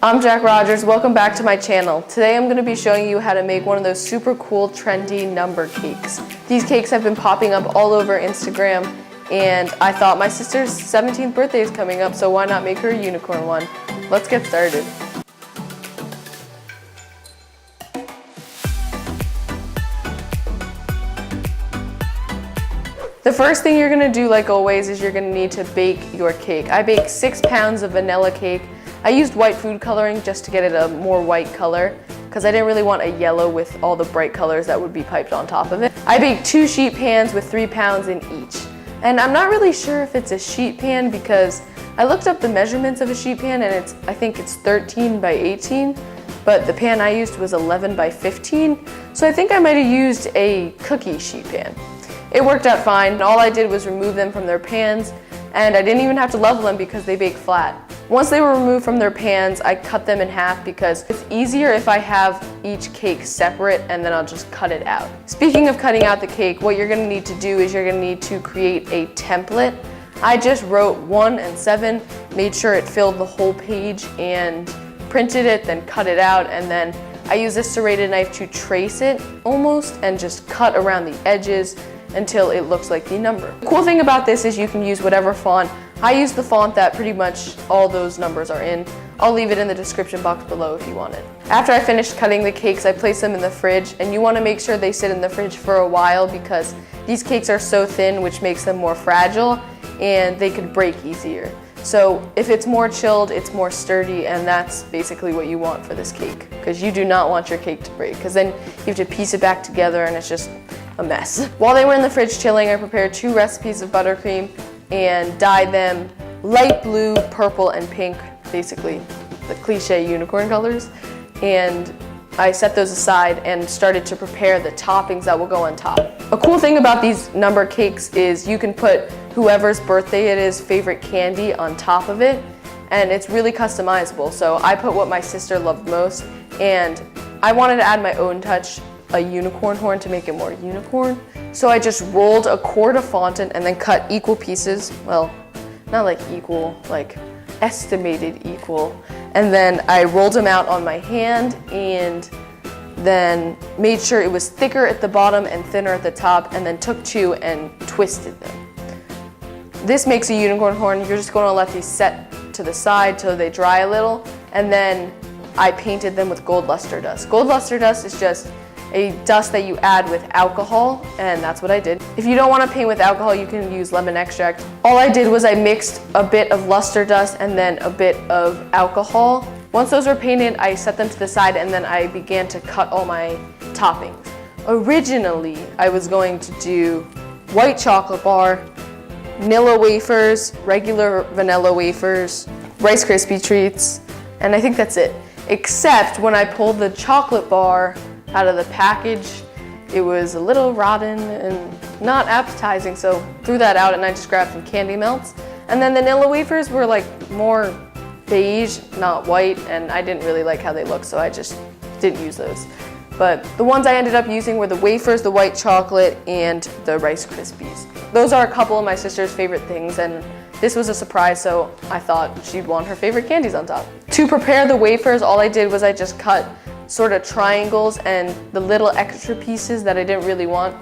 I'm Jack Rogers, welcome back to my channel. Today I'm going to be showing you how to make one of those super cool trendy number cakes. These cakes have been popping up all over Instagram and I thought my sister's 17th birthday is coming up, so why not make her a unicorn one? Let's get started. The first thing you're going to do, like always, is you're going to need to bake your cake. I baked 6 pounds of vanilla cake. I used white food coloring just to get it a more white color because I didn't really want a yellow with all the bright colors that would be piped on top of it. I baked 2 sheet pans with 3 pounds in each. And I'm not really sure if it's a sheet pan because I looked up the measurements of a sheet pan and I think it's 13 by 18, but the pan I used was 11 by 15, so I think I might have used a cookie sheet pan. It worked out fine. All I did was remove them from their pans, and I didn't even have to level them because they bake flat. Once they were removed from their pans, I cut them in half because it's easier if I have each cake separate and then I'll just cut it out. Speaking of cutting out the cake, what you're going to need to do is you're going to need to create a template. I just wrote 1 and 7, made sure it filled the whole page and printed it, then cut it out, and then I use a serrated knife to trace it almost and just cut around the edges until it looks like the number. The cool thing about this is you can use whatever font. I use the font that pretty much all those numbers are in. I'll leave it in the description box below if you want it. After I finished cutting the cakes, I placed them in the fridge, and you want to make sure they sit in the fridge for a while because these cakes are so thin, which makes them more fragile and they could break easier. So if it's more chilled, it's more sturdy, and that's basically what you want for this cake because you do not want your cake to break because then you have to piece it back together and it's just a mess. While they were in the fridge chilling, I prepared 2 recipes of buttercream and dyed them light blue, purple, and pink, basically the cliche unicorn colors. And I set those aside and started to prepare the toppings that will go on top. A cool thing about these number cakes is you can put whoever's birthday it is favorite candy on top of it, and it's really customizable. So I put what my sister loved most, and I wanted to add my own touch, a unicorn horn, to make it more unicorn. So I just rolled a quart of fondant and then cut equal pieces. Well, not like equal, like estimated equal. And then I rolled them out on my hand and then made sure it was thicker at the bottom and thinner at the top, and then took 2 and twisted them. This makes a unicorn horn. You're just going to let these set to the side till they dry a little, and then I painted them with gold luster dust. Gold luster dust is just a dust that you add with alcohol, and that's what I did. If you don't want to paint with alcohol, you can use lemon extract. All I did was I mixed a bit of luster dust and then a bit of alcohol. Once those were painted, I set them to the side and then I began to cut all my toppings. Originally, I was going to do white chocolate bar, Nilla wafers, regular vanilla wafers, Rice Krispie treats, and I think that's it. Except when I pulled the chocolate bar out of the package, it was a little rotten and not appetizing, so threw that out and I just grabbed some candy melts. And then the Nilla wafers were like more beige, not white, and I didn't really like how they looked, so I just didn't use those. But the ones I ended up using were the wafers, the white chocolate, and the Rice Krispies. Those are a couple of my sister's favorite things, and this was a surprise, so I thought she'd want her favorite candies on top. To prepare the wafers, all I did was I just cut sort of triangles, and the little extra pieces that I didn't really want,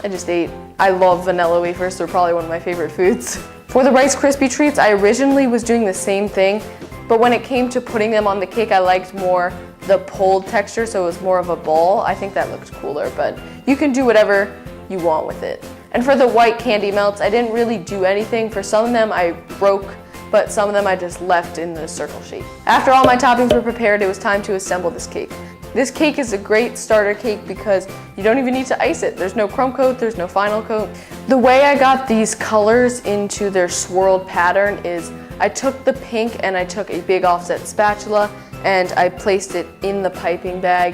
I just ate. I love vanilla wafers, they're probably one of my favorite foods. For the Rice Krispie treats, I originally was doing the same thing, but when it came to putting them on the cake, I liked more the pulled texture, so it was more of a ball. I think that looked cooler, but you can do whatever you want with it. And for the white candy melts, I didn't really do anything. For some of them I broke, but some of them I just left in the circle shape. After all my toppings were prepared, it was time to assemble this cake. This cake is a great starter cake because you don't even need to ice it. There's no crumb coat, there's no final coat. The way I got these colors into their swirled pattern is I took the pink and I took a big offset spatula and I placed it in the piping bag,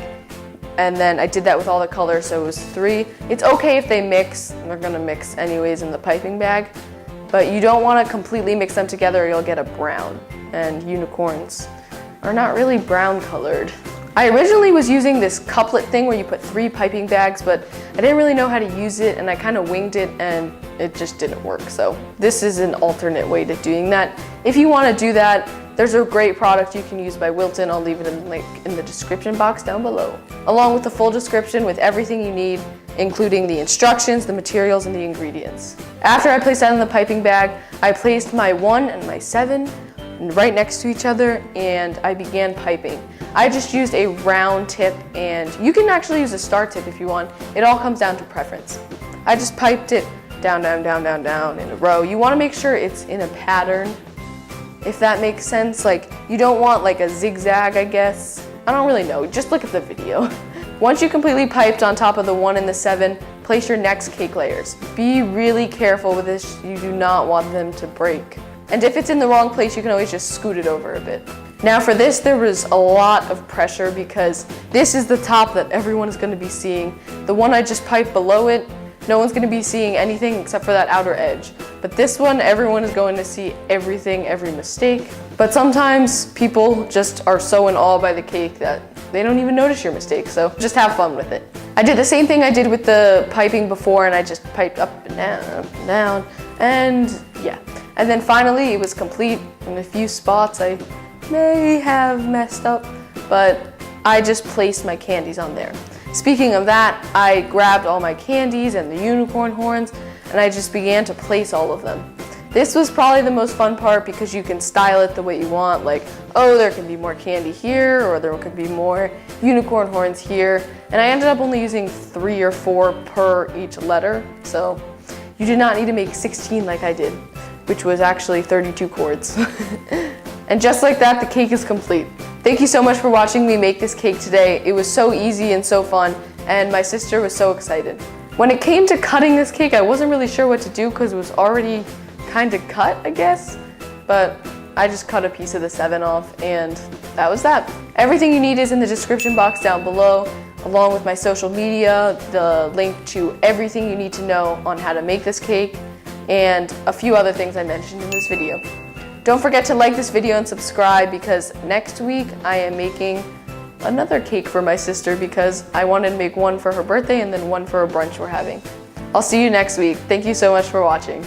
and then I did that with all the colors, so it was 3. It's okay if they mix, they're gonna mix anyways in the piping bag, but you don't want to completely mix them together or you'll get a brown, and unicorns are not really brown colored. I originally was using this couplet thing where you put 3 piping bags, but I didn't really know how to use it and I kind of winged it and it just didn't work. So this is an alternate way to doing that. If you want to do that, there's a great product you can use by Wilton. I'll leave it in the link in the description box down below, along with the full description with everything you need, including the instructions, the materials, and the ingredients. After I placed that in the piping bag, I placed my 1 and my 7 right next to each other and I began piping. I just used a round tip, and you can actually use a star tip if you want. It all comes down to preference. I just piped it down, down, down, down, down in a row. You want to make sure it's in a pattern, if that makes sense. Like, you don't want like a zigzag, I guess. I don't really know, just look at the video. Once you completely piped on top of the 1 and the 7, place your next cake layers. Be really careful with this, you do not want them to break. And if it's in the wrong place, you can always just scoot it over a bit. Now for this, there was a lot of pressure because this is the top that everyone is going to be seeing. The one I just piped below it, no one's going to be seeing anything except for that outer edge. But this one, everyone is going to see everything, every mistake. But sometimes people just are so in awe by the cake that they don't even notice your mistakes, so just have fun with it. I did the same thing I did with the piping before, and I just piped up and down, and yeah. And then finally it was complete. In a few spots I may have messed up, but I just placed my candies on there. Speaking of that, I grabbed all my candies and the unicorn horns, and I just began to place all of them. This was probably the most fun part because you can style it the way you want, like, oh, there can be more candy here, or there could be more unicorn horns here. And I ended up only using 3 or 4 per each letter, so you did not need to make 16 like I did, which was actually 32 cords. And just like that, the cake is complete. Thank you so much for watching me make this cake today. It was so easy and so fun, and my sister was so excited. When it came to cutting this cake, I wasn't really sure what to do because it was already kind of cut, I guess, but I just cut a piece of the 7 off, and that was that. Everything you need is in the description box down below, along with my social media, the link to everything you need to know on how to make this cake, and a few other things I mentioned in this video. Don't forget to like this video and subscribe because next week I am making another cake for my sister because I wanted to make one for her birthday and then one for a brunch we're having. I'll see you next week. Thank you so much for watching.